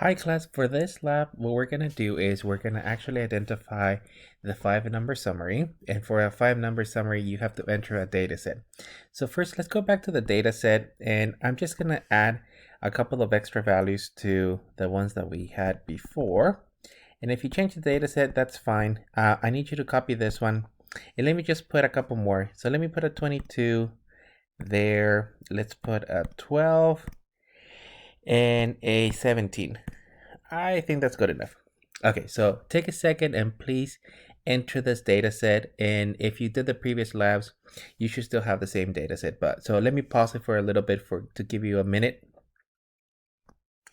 Hi class, for this lab, what we're going to do is we're going to actually identify the 5 number summary. And for a 5 number summary, you have to enter a data set. So first, let's go back to the data set, and I'm just going to add a couple of extra values to the ones that we had before. And if you change the data set, that's fine. I need you to copy this one. And let me just put a couple more. So let me put a 22 there. Let's put a 12 and a 17. I think that's good enough. Okay, so take a second and please enter this data set. And if you did the previous labs, you should still have the same data set. But so let me pause it for a little bit to give you a minute.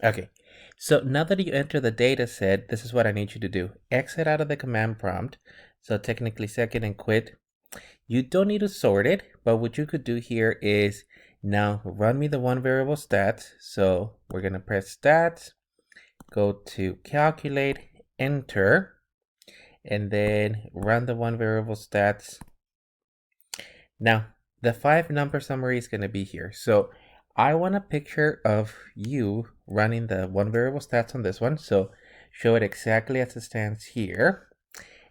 Okay, so now that you enter the data set, this is what I need you to do. Exit out of the command prompt. So technically second and quit. You don't need to sort it, but what you could do here is now run me the one variable stats. So we're gonna press stats, go to calculate, enter, and then run the one variable stats. Now the 5 number summary is gonna be here. So I want a picture of you running the one variable stats on this one. So show it exactly as it stands here.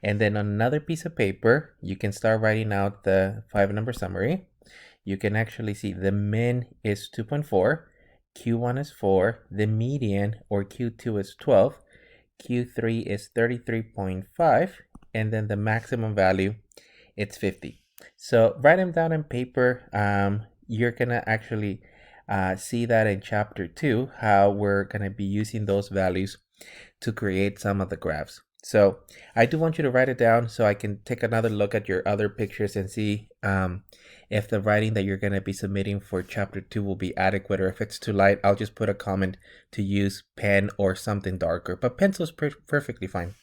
And then on another piece of paper, you can start writing out the 5 number summary. You can actually see the min is 2.4, Q1 is 4, the median or Q2 is 12, Q3 is 33.5, and then the maximum value, it's 50. So write them down on paper. You're gonna actually see that in chapter 2, how we're gonna be using those values to create some of the graphs. So I do want you to write it down so I can take another look at your other pictures and see if the writing that you're going to be submitting for chapter 2 will be adequate, or if it's too light, I'll just put a comment to use pen or something darker, but pencil's perfectly fine.